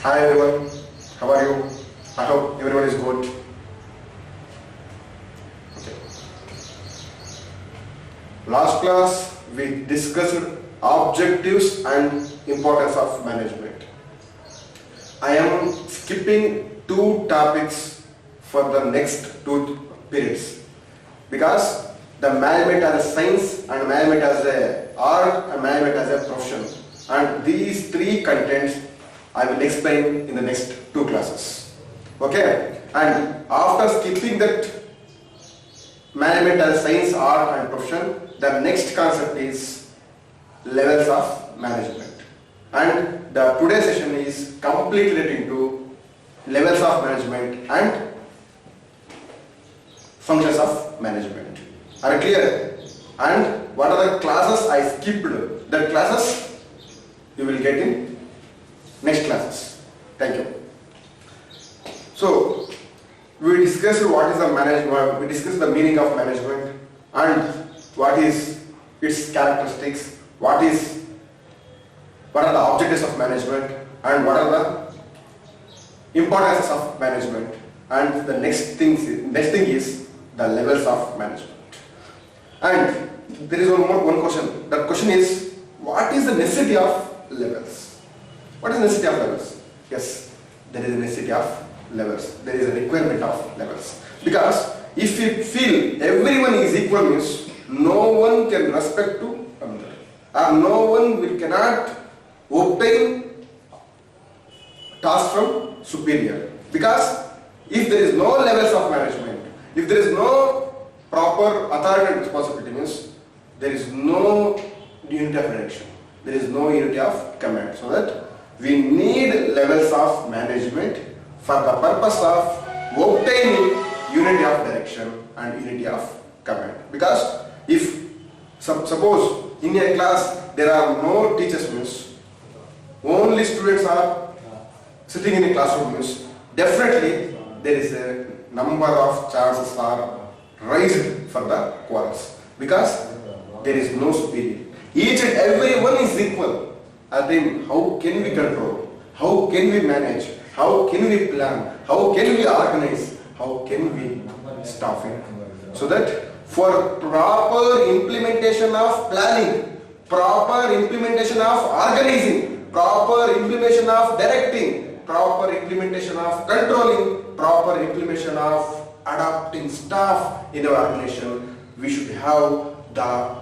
Hi everyone, how are you? I hope everyone is good. Okay. Last class we discussed objectives and importance of management. I am skipping two topics for the next two periods because the management as a science and management as a art and management as a profession, and these three contents I will explain in the next two classes. Okay, and after skipping that management as science, art and profession, the next concept is levels of management, and the today's session is completely related to levels of management and functions of management. Are you clear? And what are the classes I skipped? That classes you will get in next classes. Thank you. So we discussed what is the management, we discussed the meaning of management and what is its characteristics, what are the objectives of management and what are the importances of management, and the next thing is the levels of management. And there is one question. That question is, what is the necessity of levels? What is the necessity of levels? Yes, there is a necessity of levels. There is a requirement of levels. Because if you feel everyone is equal means no one can respect to another, or no one cannot obtain task from superior. Because if there is no levels of management, if there is no proper authority and responsibility means there is no unity of direction, there is no unity of command. So that we need levels of management for the purpose of obtaining unity of direction and unity of command. Because if suppose in a class there are no teachers means only students are sitting in a classroom means definitely there is a number of chances are raised for the quarrels because there is no superior. Each and every one is equal. I think how can we control? How can we manage? How can we plan? How can we organize? How can we staff it? So that for proper implementation of planning, proper implementation of organizing, proper implementation of directing, proper implementation of controlling, proper implementation of adapting staff in our organization, we should have the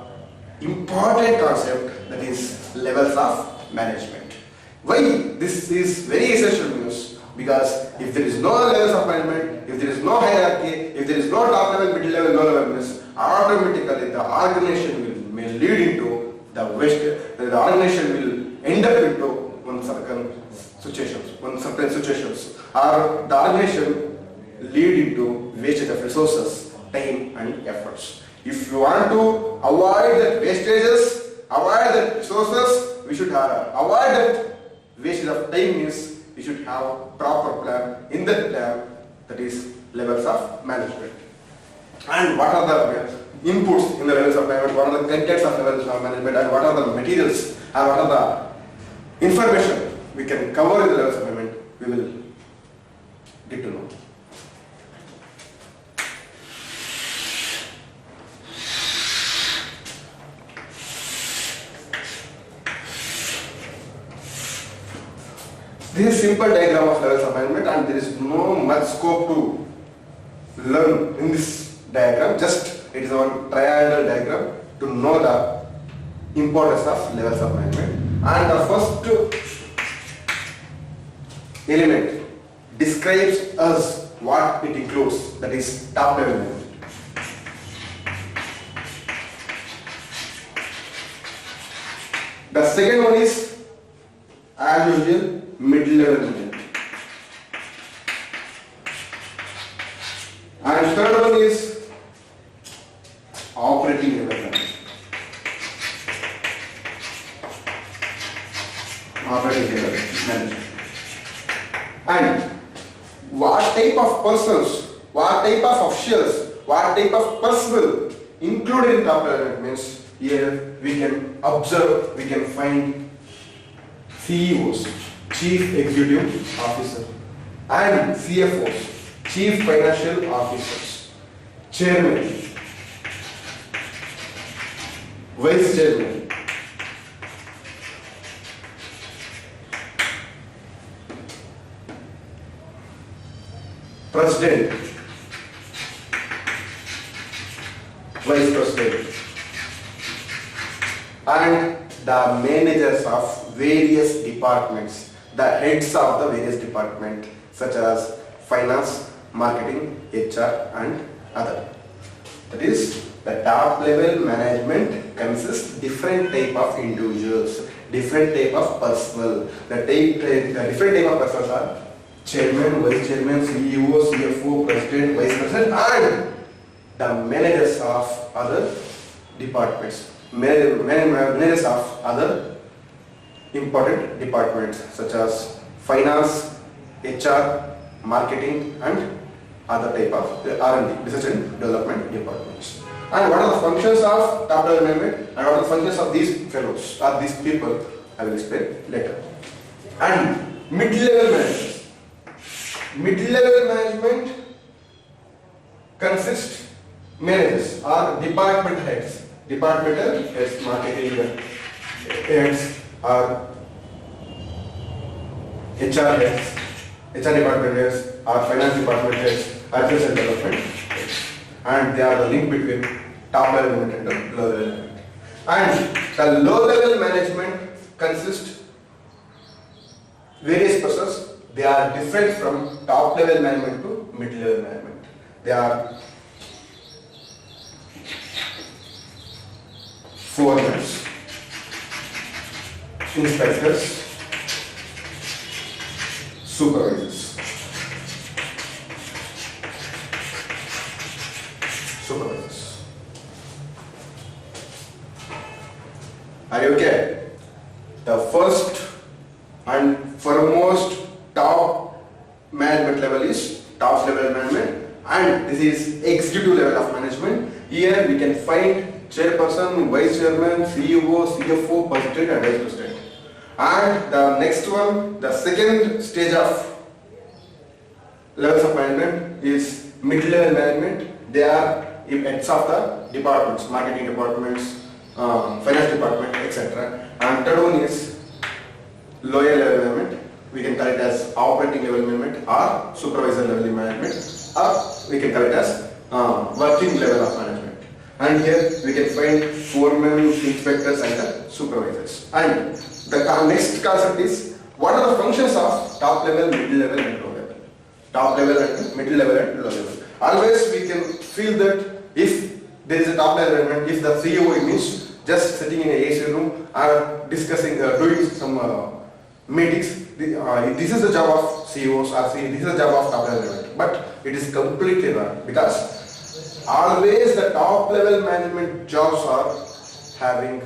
important concept that is levels of management. Why this is very essential news? Because if there is no levels of management, if there is no hierarchy, if there is no top level, middle level, low level means automatically the organization may lead into the waste. The organization will end up into one certain situations, or the organization lead into wastage of resources, time and efforts. If you want to avoid that wastages, avoid that resources, we should avoid that wastage of time means we should have proper plan. In that plan, that is levels of management. And what are the inputs in the levels of management, what are the contents of levels of management, and what are the materials and what are the information we can cover in the levels of management, we will get to know. This is simple diagram of levels of management, and there is no much scope to learn in this diagram. Just it is one triangle diagram to know the importance of levels of management. And the first element describes us what it includes, that is top level management. The second one is as usual mid-level management, and third one is operating level management. Operating level management. And what type of persons, what type of officials, what type of personnel included in top level management means here we can observe, we can find CEOs, Chief Executive Officer, and CFOs, Chief Financial Officers, Chairman, Vice Chairman, President, Vice President, and the managers of various departments, the heads of the various departments such as finance, marketing, HR and other. That is, the top level management consists different type of individuals, different type of personnel. The different type of personnel are chairman, vice chairman, CEO, CFO, president, vice president, and the managers of other departments, managers of other important departments such as finance, HR, marketing and other type of R&D, research and development departments. And what are the functions of top level management and what are the functions of these fellows or these people, I will explain later. And mid-level management. Mid-level management consists managers or department heads. Departmental heads, marketing heads or HR heads, HR department heads or finance department heads or research and development heads. And they are the link between top level management and the low level management. And the low level management consists various persons. They are different from top level management to mid level management. They are foremen, inspectors, supervisors. Are you okay? The first and foremost top management level is top level management, and this is executive level of management. Here we can find chairperson, vice chairman, CEO, CFO, president and vice president. And the next one, the second stage of levels of management is mid-level management. They are heads of the departments, marketing departments, finance department, etc. And third one is lower level management. We can call it as operating level management or supervisor level management, or we can call it as working level of management. And here we can find foremen, inspectors and supervisors. And the next concept is what are the functions of top level, middle level and low level. Top level and middle level and low level. Always we can feel that if there is a top level management, if the CEO means just sitting in a AC room or discussing, doing some meetings, this is the job of CEOs or this is the job of top level management. But it is completely wrong, because always the top level management jobs are having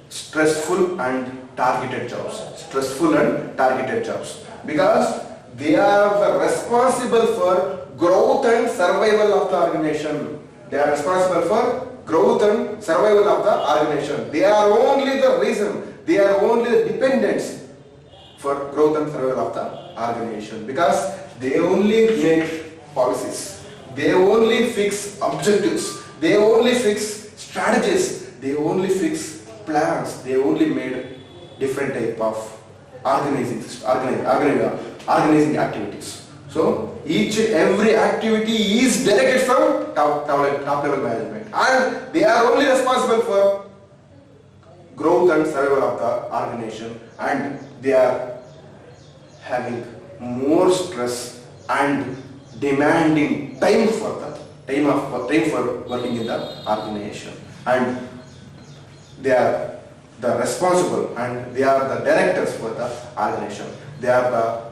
stressful and targeted jobs. Stressful and targeted jobs. Because they are responsible for growth and survival of the organization. They are responsible for growth and survival of the organization. They are only the reason, they are only the dependents for growth and survival of the organization, because they only make policies, they only fix objectives, they only fix strategies, they only fix plans, they only made different type of organizing activities. So every activity is directed from top level management, and they are only responsible for growth and survival of the organization, and they are having more stress and demanding time for working in the organization, and they are the responsible and they are the directors for the organization. They are the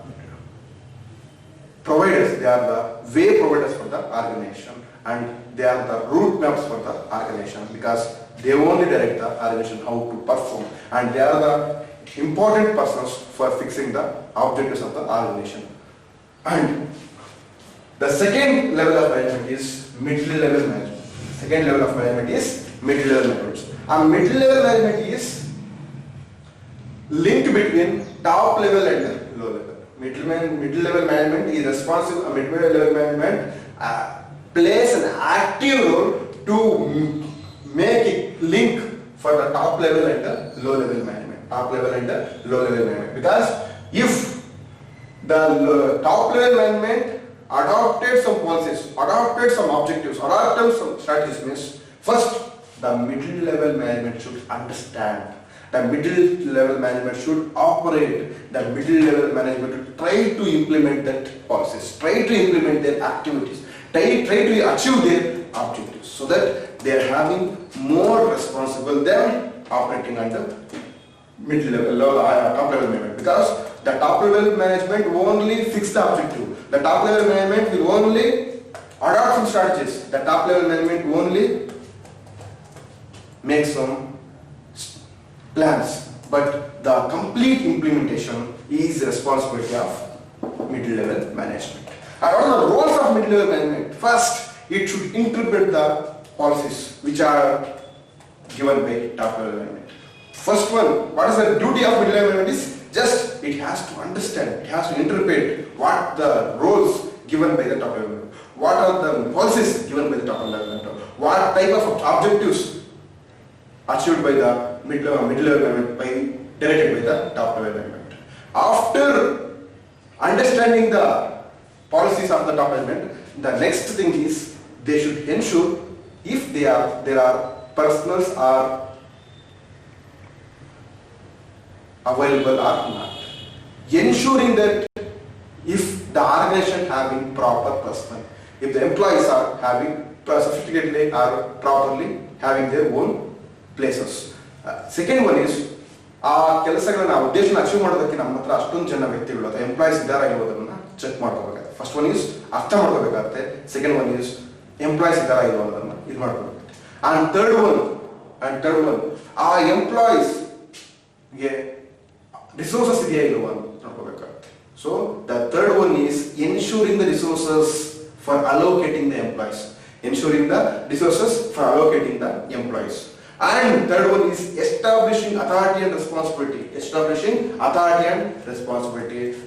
providers, they are the way providers for the organization, and they are the route maps for the organization, because they only direct the organization how to perform, and they are the important persons for fixing the objectives of the organization. And the second level of management is middle level management. Second level of management is middle level management. And middle level management is linked between top level and low level. Middle level management is responsible. Middle level management plays an active role to make it link for the top level and the low level management. Top level and the low level management. Because if the top level management adopted some policies, adopted some objectives, adopted some strategies, means first the middle level management should understand. The middle level management should operate. The middle level management should try to implement that policies, try to implement their activities, try to achieve their objectives, so that they are having more responsible than operating under middle level, top level management. Because the top level management will only fix the objective. The top level management will only adopt some strategies. The top level management will only make some plans, but the complete implementation is the responsibility of middle level management. And what are the roles of middle level management? First, it should interpret the policies which are given by top level management. First one, what is the duty of middle level management is just it has to understand, it has to interpret what the roles given by the top level management, what are the policies given by the top level management, what type of objectives achieved by the middle level management, directed by the top level management. After understanding the policies of the top management, the next thing is they should ensure if there are personals are available or not. Ensuring that if the organization having proper personnel, if the employees are having sophisticatedly or properly having their own places. Second one is ಆ ಕೆಲಸಗಳನ್ನ ಆ ಉದ್ದೇಶನ achieve ಮಾಡೋದಕ್ಕೆ ನಮ್ಮ ಹತ್ರ ಅಷ್ಟೊಂದು ಜನ ವ್ಯಕ್ತಿಗಳು ಅಥವಾ ಎಂಪ್ಲಾಯೀಸ್ ಇದ್ದಾರೆ ಇರೋದನ್ನ ಚೆಕ್ ಮಾಡ್ಕೋಬೇಕಾಗುತ್ತೆ. ಫಸ್ಟ್ ಒನ್ ಈಸ್ ಅರ್ಥ ಮಾಡ್ಕೋಬೇಕಾಗುತ್ತೆ. ಸೆಕೆಂಡ್ ಒನ್ ಈಸ್ ಎಂಪ್ಲಾಯೀಸ್ ಇದ್ದಾರೆ ಇರೋ ಅನ್ನೋದನ್ನ ಇದು ಮಾಡ್ಕೋಬೇಕಾಗುತ್ತೆ. ಅಂಡ್ ಥರ್ಡ್ ಒನ್ ಆ ಎಂಪ್ಲಾಯೀಸ್ಗೆ ರಿಸೋರ್ಸಸ್ ಇದೆಯಾ ಇಲ್ವಾ ಅಂತ ನೋಡ್ಕೋಬೇಕಾಗುತ್ತೆ. So the third one is ensuring the resources for allocating the employees. Ensuring the resources for allocating the employees. And third one is establishing authority and responsibility.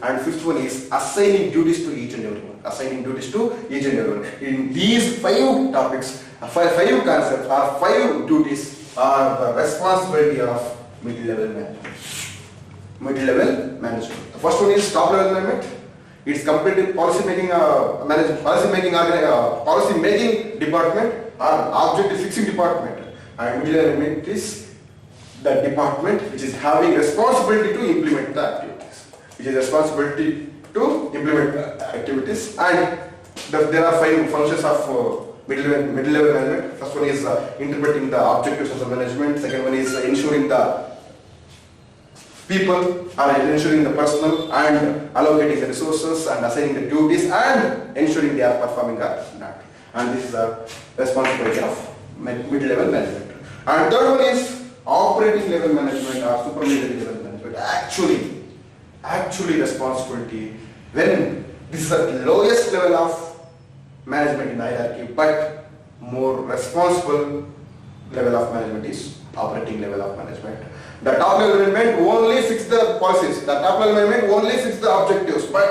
And fifth one is assigning duties to each and everyone. In these 5 topics, 5 concepts or 5 duties are the responsibility of middle-level management. The first one is top-level management. It's completely policy making department or objective fixing department. And middle management is the department which is having responsibility to implement the activities. And there are 5 functions of middle level management. First one is interpreting the objectives of the management. Second one is ensuring the people are ensuring the personnel and allocating the resources and assigning the duties and ensuring they are performing or not. And this is the responsibility of mid-level management. And third one is operating level management or supervisory level management. Actually responsibility when this is the lowest level of management in the hierarchy, but more responsible level of management is operating level of management. The top level management only fix the policies. The top level management only fix the objectives, but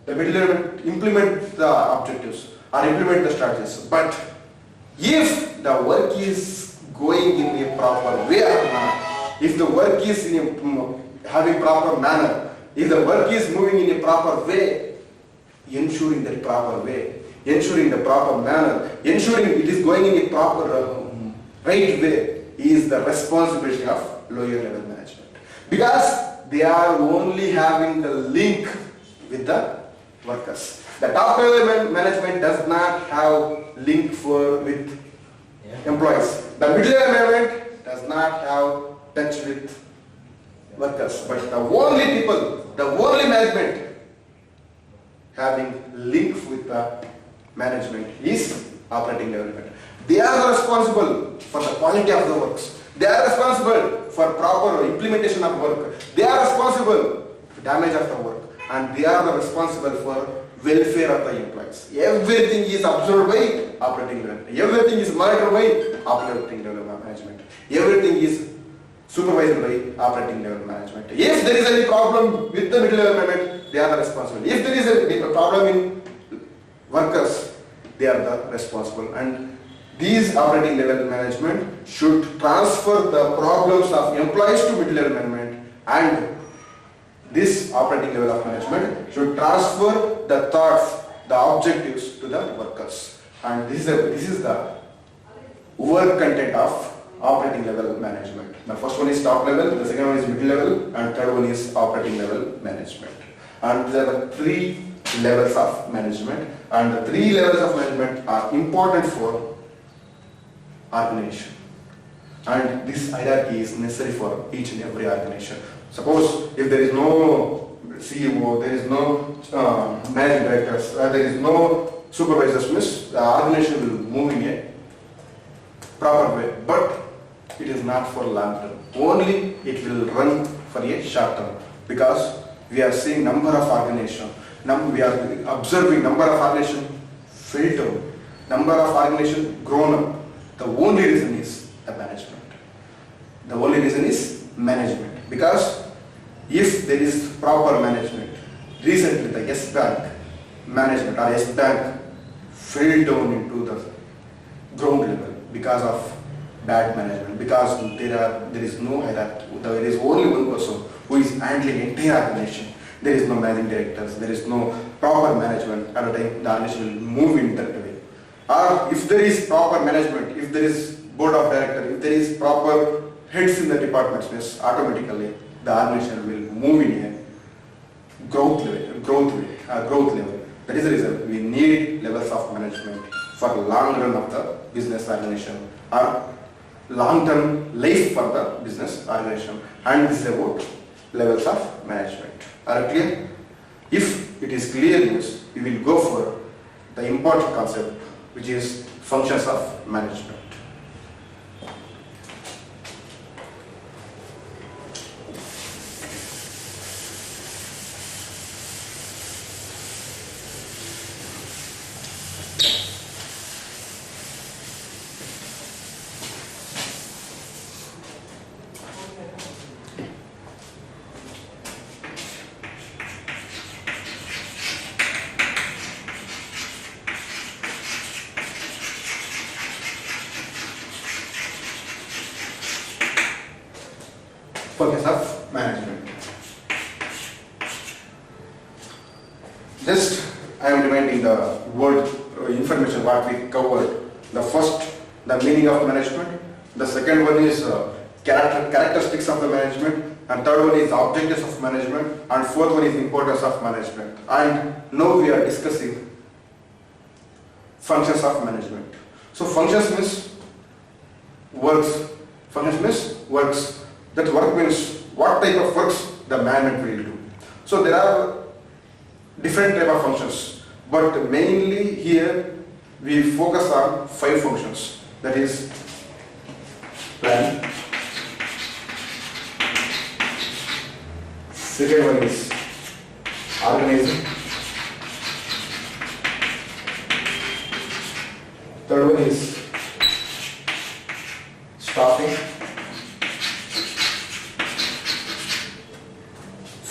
the middle level implement the objectives or implement the strategies. But if the work is going in a proper way or not, if the work is in having proper manner, if the work is moving in a proper way, ensuring the proper manner, ensuring it is going in a proper right way is the responsibility of lower level management, because they are only having the link with the workers. The top level management does not have link with employees. The middle level management does not have touch with workers, but the only management having link with the management is operating level management. They are responsible for the quality of the works. They are responsible for proper implementation of work. They are responsible for damage of the work, and they are responsible for welfare of the employees. Everything is observed by operating level. Everything is monitored by operating level management. Everything is supervised by operating level management. If there is any problem with the middle level management, they are the responsible. If there is a problem in workers, they are the responsible. And these operating level management should transfer the problems of employees to middle level management, and this operating level of management should transfer the thoughts, the objectives to the workers. And this is the work content of operating level management. The first one is top level, the second one is middle level, and third one is operating level management. And there are 3 levels of management, and the 3 levels of management are important for organization. And this hierarchy is necessary for each and every organization. Suppose if there is no CEO, there is no managing directors, there is no supervisors, means the organization will move in a proper way, but it is not for long term. Only it will run for a short term, because we are seeing number of organizations, we are observing number of organizations failed down, number of organizations grown up. The only reason is the management. The only reason is management, because if there is proper management, recently the Yes Bank management or Yes Bank fell down into the ground level because of bad management, because there is no hierarchy. There is only one person who is handling entire organization. There is no managing directors, there is no proper management. At a time the organization will move in that way. Or if there is proper management, if there is board of directors, if there is proper heads in the departments, means automatically the organization will move in a growth level. That is the reason we need levels of management for long run of the business organization or long term life for the business organization. And this is about levels of management. Are clear? If it is clear, yes, we will go for the important concept, which is functions of management. Functions of management. Just I am reminding the word information what we covered. The first, the meaning of management. The second one is characteristics of the management. And third one is objectives of management. And fourth one is importance of management. And now we are discussing functions of management. So functions means works. Functions means works. That work means what type of works the management will do. So there are different type of functions, but mainly here we focus on 5 functions. That is planning. Second one is organizing. Third one is staffing.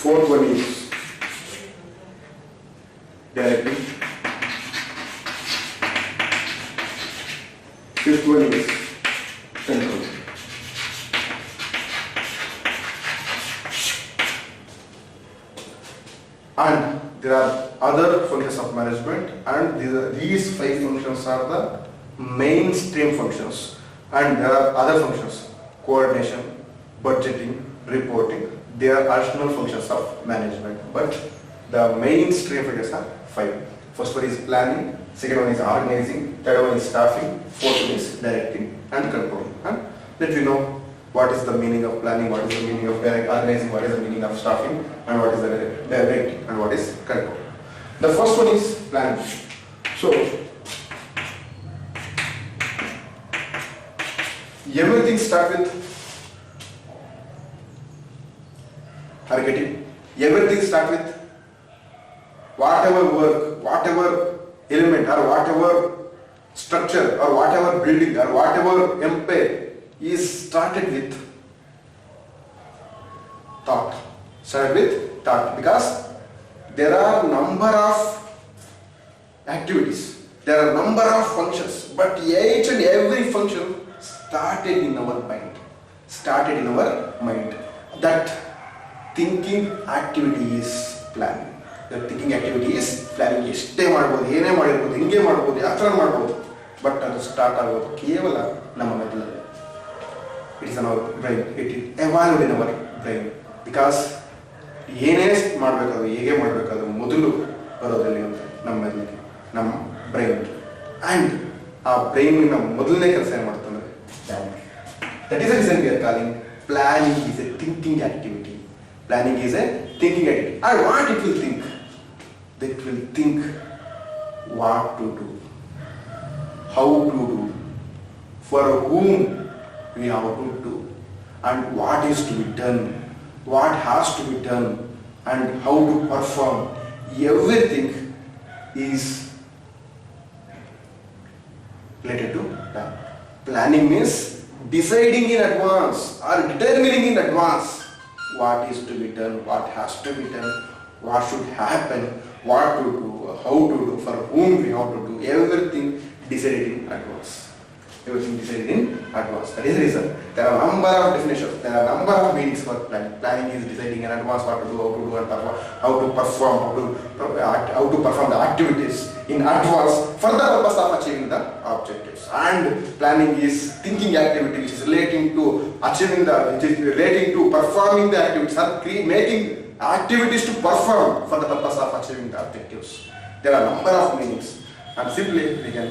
Fourth one is directing. Fifth one is control. And there are other functions of management, and these 5 functions are the mainstream functions. And there are other functions: coordination, budgeting, reporting. They are additional functions of management, but the mainstream functions are 5. First one is planning, second one is organizing, third one is staffing, fourth one is directing and controlling. And let me know what is the meaning of planning, what is the meaning of organizing, what is the meaning of staffing, and what is the directing, and what is control. The first one is planning. So everything starts with everything starts with whatever work, whatever element, or whatever structure, or whatever building, or whatever empire is started with thought. Started with thought because there are number of activities, there are number of functions, but each and every function started in our mind. Started in our mind. That thinking activity is planning. The thinking activity is planning. ಎಷ್ಟೇ ಮಾಡ್ಬೋದು, ಏನೇ ಮಾಡಿರ್ಬೋದು, ಹಿಂಗೆ ಮಾಡ್ಬೋದು, ಯಾವ ಥರ ಮಾಡ್ಬೋದು, but ಅದು ಸ್ಟಾರ್ಟ್ ಆಗೋದು ಕೇವಲ ನಮ್ಮ ಮೊದಲಲ್ಲಿ. It is in our brain. It is evolved in our brain. Because ಏನೇ ಮಾಡಬೇಕಾದ್ರು, ಹೇಗೆ ಮಾಡಬೇಕಾದ್ರು ಮೊದಲು ಬರೋದಲ್ಲಿ ಅಂತ ನಮ್ಮ ಮೊದಲಿಗೆ, ನಮ್ಮ ಬ್ರೈನ್. ಆ್ಯಂಡ್ ಆ ಬ್ರೈನಿನ ಮೊದಲನೇ ಕೆಲಸ ಏನು ಮಾಡ್ತಂದ್ರೆ planning. That is the reason we are calling planning is a thinking activity. Planning is a thinking activity. And what it will think? It will think what to do, how to do, for whom we have to do, and what is to be done, what has to be done, and how to perform. Everything is related to plan. Planning means deciding in advance or determining in advance what is to be done, what has to be done, what should happen, what to do, how to do, for whom we have to do. Everything decided in advance. Everything decided in advance. That is the reason. There are a number of definitions, there are a number of meanings for planning. Planning is deciding in advance what to do, and how to perform, how to perform the activities in advance for the purpose of achieving the objectives. And planning is thinking activity which is relating to achieving which is relating to performing the activities or making activities to perform for the purpose of achieving the objectives. There are a number of meanings, and simply we can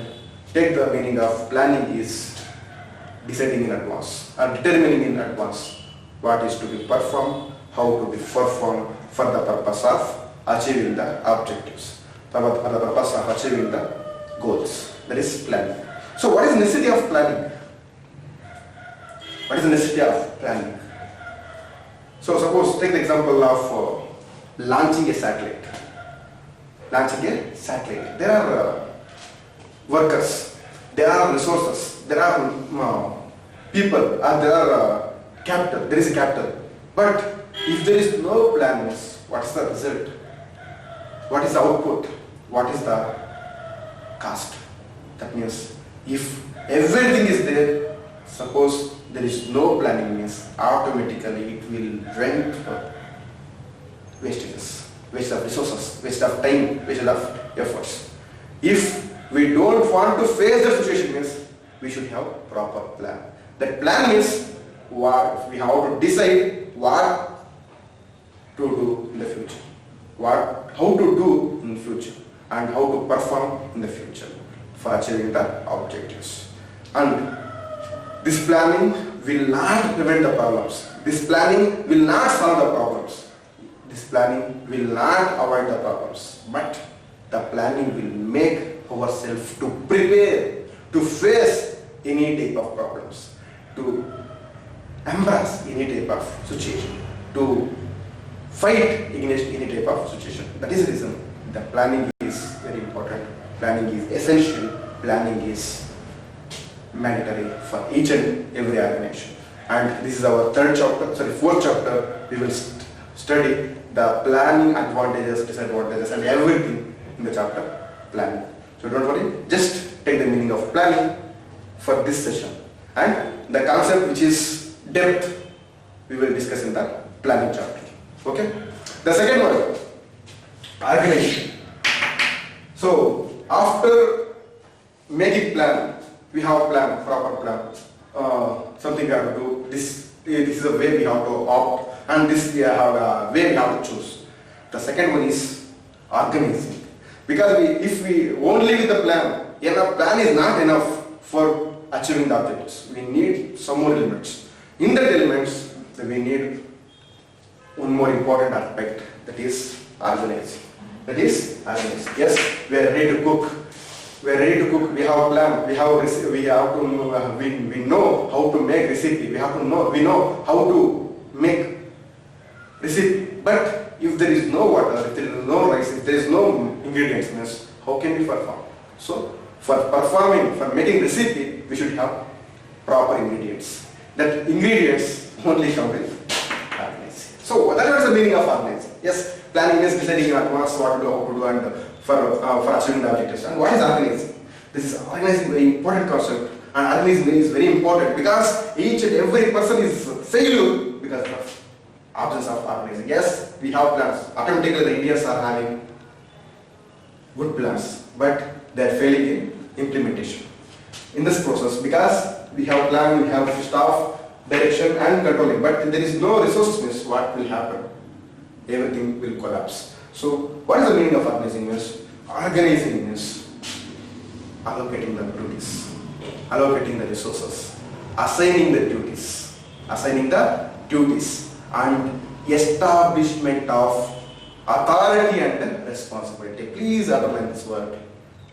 take the meaning of planning is deciding in advance or determining in advance what is to be performed, how to be performed for the purpose of achieving the objectives, for the purpose of achieving the goals. That is planning. So what is the necessity of planning? What is the necessity of planning? So suppose take the example of launching a satellite. Launching a satellite. There are workers, there are resources, there are people, there are capital, there is a capital. But if there is no plans, what is the result? What is the output? What is the cost? That means if everything is there, suppose there is no planning, means automatically it will rent for wastages, waste of resources, waste of time, waste of efforts. If we don't want to face the situation, means we should have proper plan. That plan is what we have to decide what to do in the future, how to do in the future, and how to perform in the future for achieving the objectives. And this planning will not prevent the problems. This planning will not solve the problems. This planning will not avoid the problems. But the planning will make ourselves to prepare to face any type of problems, to embrace any type of situation, to fight against any type of situation. That is the reason the planning is very important. Planning is essential. Planning is mandatory for each and every organization. And this is our fourth chapter. We will study the planning advantages, disadvantages, and everything in the chapter planning. So don't worry, just take the meaning of planning for this session. And the concept which is depth, we will discuss in the planning chapter. Okay? The second one, organization. So after making plan, we have a plan, proper plan. Something we have to do. This is a way we have to opt, and this we have a way we have to choose. The second one is organizing. Because if we only with the plan, plan is not enough for achieving the objectives. We need some more elements. In that elements, we need one more important aspect, that is organizing. That is organizing. Yes, we are ready to cook. We are ready to cook. We have a plan. We know how to make recipe. We know how to make recipe. But if there is no water, if there is no rice, if there is no ingredients, means how can we perform? So for performing, for making recipe, we should have proper ingredients. That ingredients only come with organizing. So So that is the meaning of organizing. Yes, planning means deciding in advance what to do, how to do, and for achieving the objectives. And what is organizing? This is organizing, very important concept, and organizing is very important because each and every person is failure because of absence of organizing. Yes, we have plans. Automatically, the Indians are having good plans, but they are failing in implementation. In this process, because we have plan, we have staff, direction and controlling, but there is no resources, means what will happen? Everything will collapse. So what is the meaning of organizing means? Organizing means allocating the duties, allocating the resources, assigning the duties, and establishment of authority and responsibility. Please underline this word.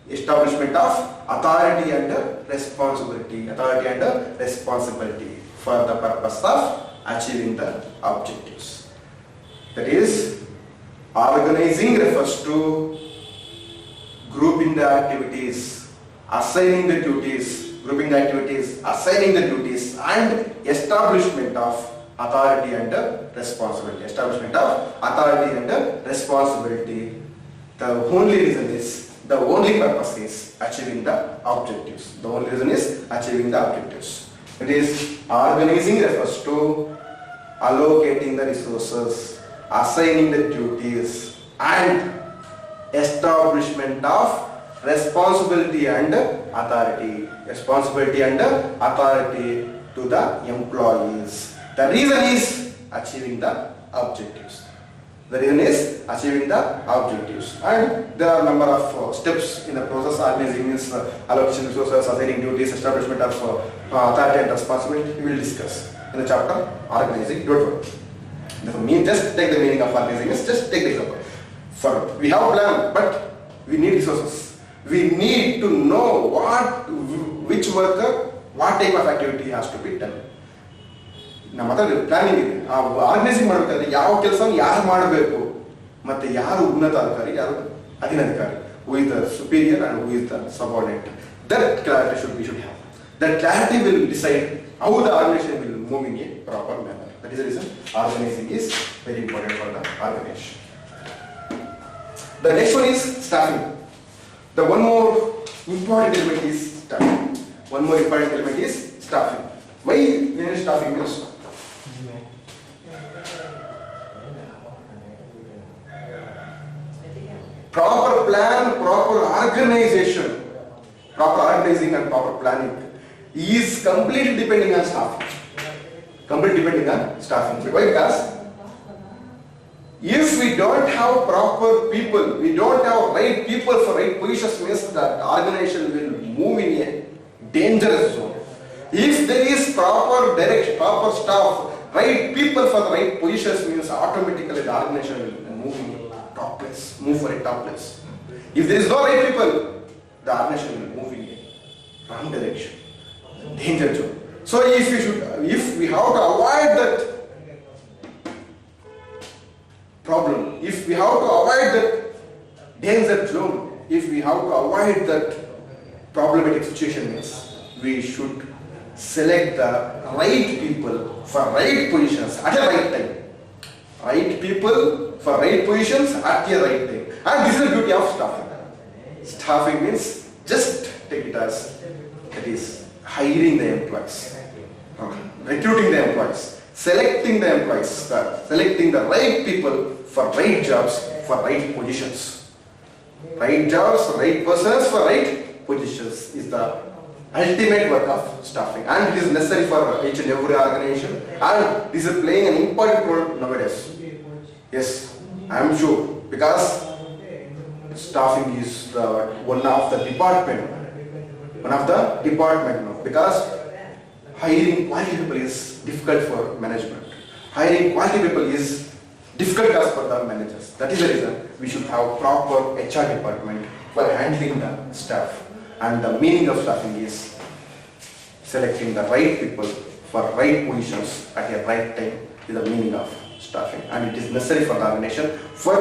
Establishment of authority and responsibility, for the purpose of achieving the objectives. That is, organizing refers to grouping the activities, assigning the duties, and establishment of authority and responsibility. The only purpose is achieving the objectives. It is, organizing refers to allocating the resources, assigning the duties, and establishment of responsibility and authority to the employees. The reason is achieving the objectives. And there are a number of steps in the process. Organizing means allocation resources, assigning duties, establishment of authority and responsibility. We will discuss in the chapter organizing. Don't worry. Just take the meaning of organizing. Just take the example. We have a plan, but we need resources. We need to know which worker, what type of activity has to be done. ನಮ್ಮ ಹತ್ರ planning ಇದೆ. Organising ಮಾಡಬೇಕಾದ್ರೆ ಯಾವ ಕೆಲಸವನ್ನು ಯಾರು ಮಾಡಬೇಕು ಮತ್ತೆ ಯಾರು ಉನ್ನತ ಅಧಿಕಾರಿ, ಯಾರು ಅಧೀನಾಧಿಕಾರಿ, who is the superior and who is the subordinate. That clarity we should have. That clarity will decide how the organization will move in a proper manner. That is the reason organizing is very important for the organization. The next one is staffing. The one more important element is staffing. Why we need staffing means? Proper plan, proper organizing and proper planning is completely depending on staffing. Why? Because if we don't have proper people, we don't have right people for right positions, means that organization will move in a dangerous zone. If there is proper direction, proper staff, right people for the right positions, means automatically the organization will move in for a top place. If there is no right people, the organization will move in a wrong direction, danger zone. So if we have to avoid that problem, if we have to avoid that danger zone, if we have to avoid that problematic situation, means we should select the right people for right positions at the right time. Right people for right positions at the right time. And this is the beauty of staffing. Staffing means, just take it as, that is hiring the employees, recruiting the employees, selecting the employees, selecting the right people for right jobs, for right positions. Right jobs, right persons for right positions is the ultimate work of staffing, and it is necessary for each and every organization, and this is playing an important role nowadays. Yes, I am sure, because staffing is one of the department now, because hiring quality people is difficult for management. Hiring quality people is difficult task for the managers. That is the reason we should have proper HR department for handling the staff. And the meaning of staffing is selecting the right people for right positions at the right time is the meaning of staffing. And it is necessary for the organization for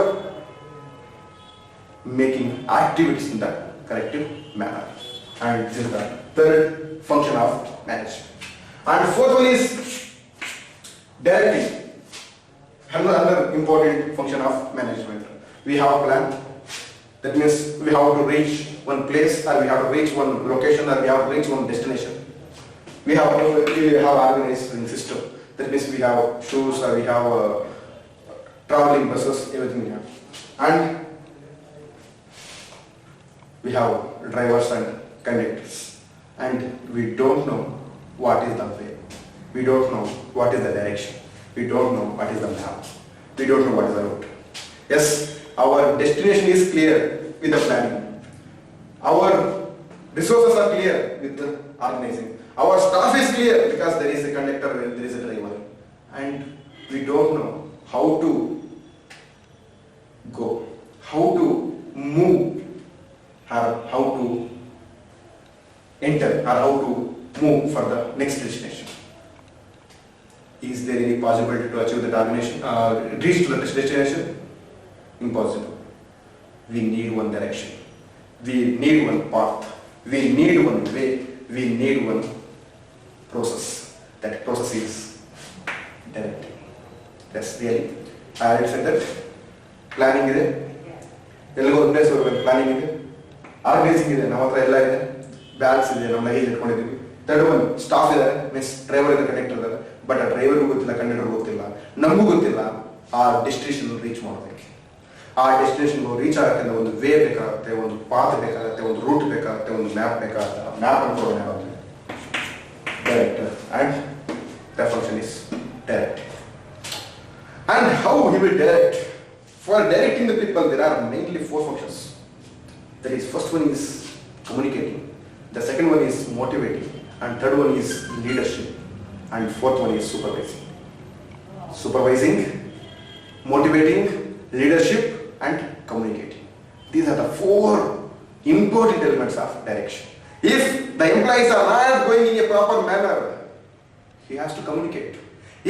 making activities in the corrective manner. And this is the third function of management. And fourth one is directing. Another important function of management. We have a plan. That means we have to reach one place, or we have to reach one location, or we have to reach one destination. We have organizing system. That means we have shoes, or we have traveling buses, everything we have. And we have drivers and conductors. And we don't know what is the way. We don't know what is the direction. We don't know what is the map. We don't know what is the route. Yes, our destination is clear with the planning. Our resources are clear with the organizing. Our staff is clear because there is a conductor, there is a driver. And we don't know how to go, how to move, or how to enter, or how to move for the next destination. Is there any possibility to achieve that reach to the destination? Impossible. We need one direction. We need one path. We need one way. We need one process. That process is directing. That's really. I already said that. Planning is there. Planning is there. Organizing is there. Now bags is there. Luggage. Third one, staff is there. Means driver is the conductor. But a driver ಗೊತ್ತಿಲ್ಲ, conductor ಗೊತ್ತಿಲ್ಲ, ನಮಗೂ ಗೊತ್ತಿಲ್ಲ ಆ destination reach ಮಾಡಬೇಕು. ಆ destination reach ಆಗುತ್ತೆ ಒಂದು way ಬೇಕಾಗುತ್ತೆ, ಒಂದು ಪಾತ್ ಬೇಕಾಗುತ್ತೆ, ಒಂದು ರೂಟ್ ಬೇಕಾಗುತ್ತೆ, ಒಂದು ಮ್ಯಾಪ್ ಬೇಕಾಗುತ್ತೆ. ಮ್ಯಾಪ್ ಅನ್ಕೊಳ್ಳೋಣ ಯಾವಾಗಲೂ director and the function is direct. And how he will direct? For directing the people there are mainly 4 functions. That is, first one is communicating, the second one is motivating, and third one is leadership. And fourth one is supervising. Supervising, motivating, leadership, and communicating. These are the 4 important elements of direction. If the employees are not going in a proper manner, he has to communicate.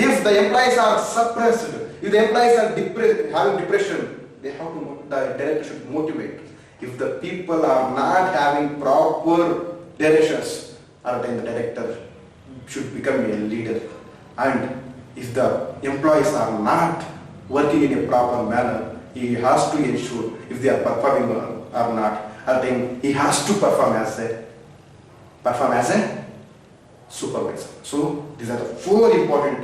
If the employees are suppressed, if the employees are having depression, the director should motivate. If the people are not having proper directions, then the director should become a leader. And if the employees are not working in a proper manner, he has to ensure if they are performing or not. Then he has to perform as a supervisor. So these are the 4 important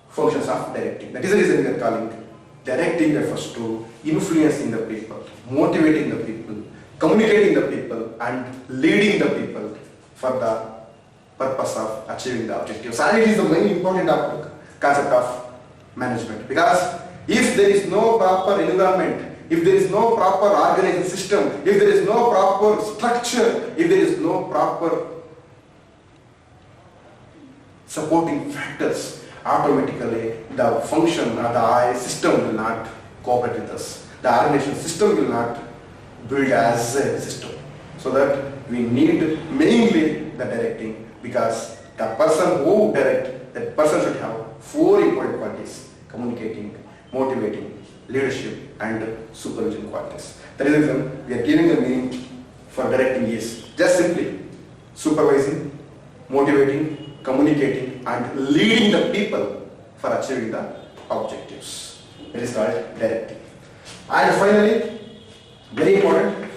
functions of directing. That is the reason we are calling directing refers to influencing the people, motivating the people, communicating the people, and leading the people for the purpose of achieving the objectives. And it is the very important concept of management, because if there is no proper environment, if there is no proper organizing system, if there is no proper structure, if there is no proper supporting factors, automatically the function or the system will not cooperate with us. The organization system will not build as a system. So that we need mainly the directing, because the person who directs, that person should have 4 important qualities: communicating, motivating, leadership, and supervision qualities. That is the reason we are giving the meaning for directing is just simply supervising, motivating, communicating, and leading the people for achieving the objectives. That is called directing. And finally, very important,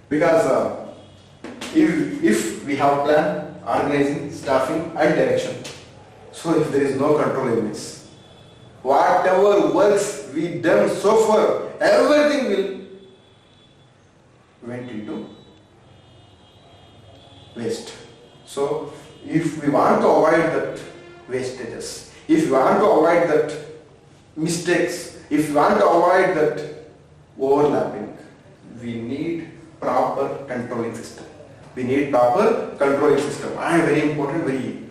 because if we have plan, organizing, staffing, and direction, so if there is no control elements, whatever works we done so far, everything will went into waste. So if we want to avoid that wastages, if we want to avoid that mistakes, if we want to avoid that overlapping, we need proper controlling system. We need proper controlling system. And very important, very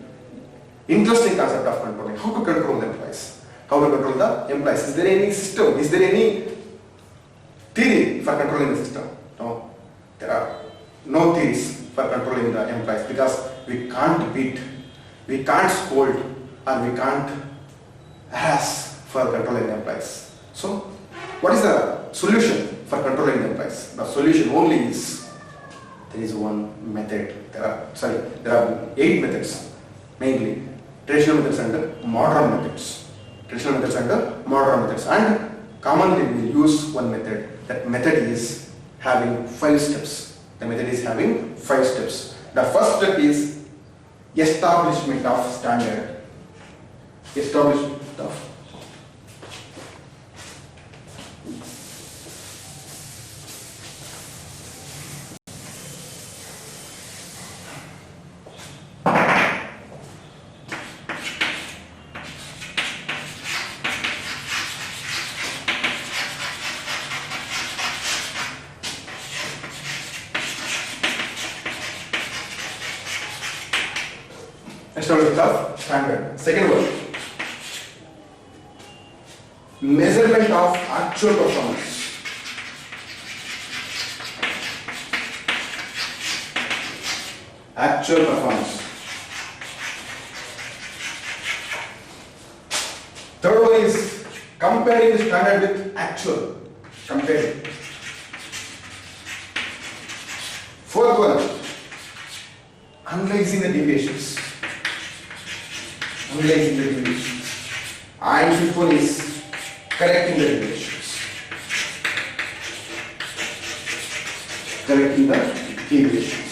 interesting concept of controlling. How to control the employees? How to control the employees? Is there any system? Is there any theory for controlling the system? No. There are no theories for controlling the employees, because we can't beat, we can't scold, or we can't harass for controlling the employees. So, what is the solution for controlling the employees? The solution only is, there is one method. There are 8 methods, mainly traditional methods and modern methods. traditional methods and modern methods. And commonly we use one method. That method is having 5 steps. The method is having 5 steps. The first step is establishment of standard. Establishment of standard. Second one, measurement of actual performance. Actual performance. Third one is comparing the standard with actual. Comparing. Fourth one, analyzing the deviations. Analyzing the deviations. And fifth one is correcting the deviations. Correcting the deviations.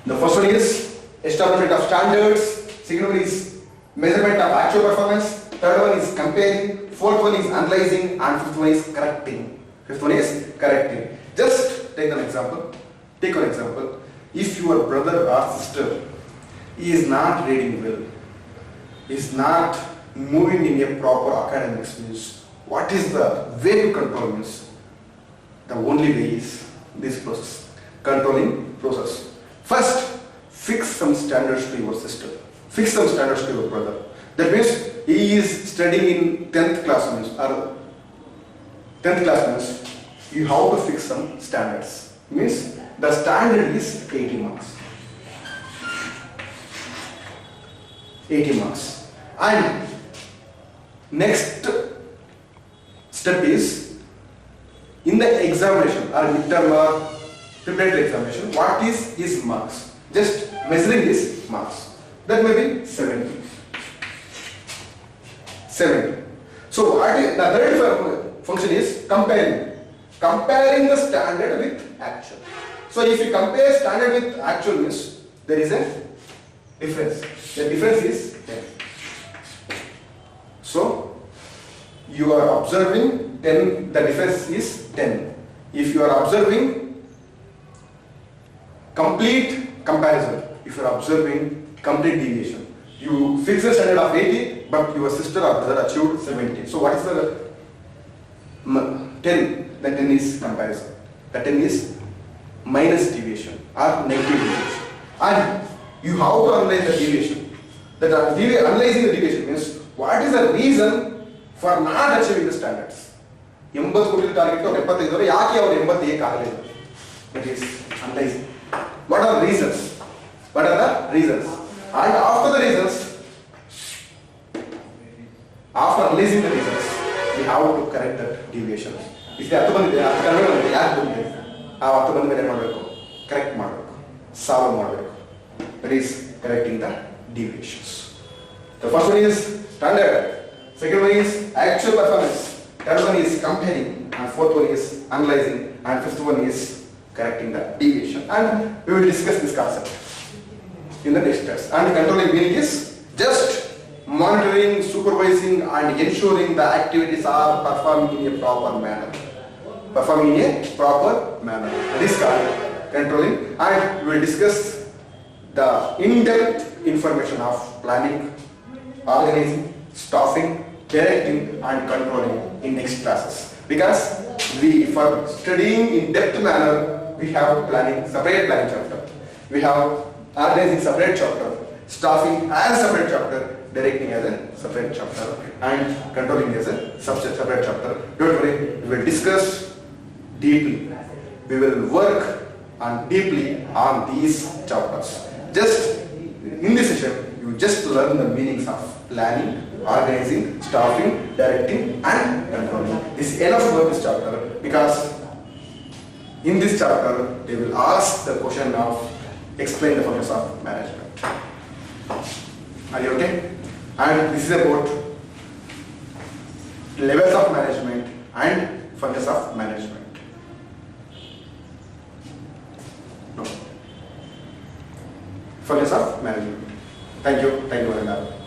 The first one is establishment of standards. Second one is measurement of actual performance. Third one is comparing. Fourth one is analyzing. And fifth one is correcting. Fifth one is correcting. Just take an example. Take an example. If your brother or sister is not reading well, is not moving in a proper academics, means what is the way to control means? The only way is this process, controlling process. First, fix some standards to your sister. Fix some standards to your brother. That means he is studying in 10th class means, or 10th class means you have to fix some standards. Means the standard is 80 marks. 80 marks. And next step is in the examination or midterm or preparatory examination, what is his marks? Just measuring his marks. That may be 70. 70. So what is the third function is comparing. Comparing the standard with actual. So if you compare standard with actual means there is a difference. The difference is 10. So you are observing 10, the difference is 10. If you are observing complete comparison, if you are observing complete deviation, you fix a standard of 80 but your sister or brother achieved 70. So what is the 10? The 10 is comparison. The 10 is minus deviation or negative deviation. And you have to analyze the deviation. That analyzing the deviation means what is the reason for not achieving the standards. 80 ಕೊಟ್ಟಿದ್ದ target 75 ಅವರು ಯಾಕೆ ಅವರು 80 ಆಗಲಿಲ್ಲ? That is analyzing. What are the reasons? What are the reasons? And after the reasons, after analyzing the reasons, we have to correct that deviation. If the 10 ಬಂದಿದೆ ಅದು ಕಡಿಮೆ ಬಂದಿದೆ ಯಾಕೆ ಬಂದಿದೆ? ಆ 10 ಬಂದ ಮೇಲೆ ಮಾಡಬೇಕು, ಕರೆಕ್ಟ್ ಮಾಡಬೇಕು, ಸಾಲ್ವ್ ಮಾಡಬೇಕು. That is correcting the deviations. The first one is standard, second one is actual performance, third one is comparing, and fourth one is analyzing, and fifth one is correcting the deviation. And we will discuss this concept in the next class. And controlling meaning is just monitoring, supervising, and ensuring the activities are performing in a proper manner. Performing in a proper manner. That is called controlling. And we will discuss the in-depth information of planning, organizing, staffing, directing, and controlling in next classes. Because for studying in depth manner, we have planning, separate planning chapter. We have organizing separate chapter, staffing as a separate chapter, directing as a separate chapter, and controlling as a separate chapter. Don't worry, we will discuss deeply. We will work on deeply on these chapters. Just in this session, you just learn the meanings of planning, organizing, staffing, directing, and controlling. This is enough about this chapter because in this chapter they will ask the question of explain the functions of management. Are you okay? and this is about levels of management and functions of management. No. Functions of management. Thank you, Varenda.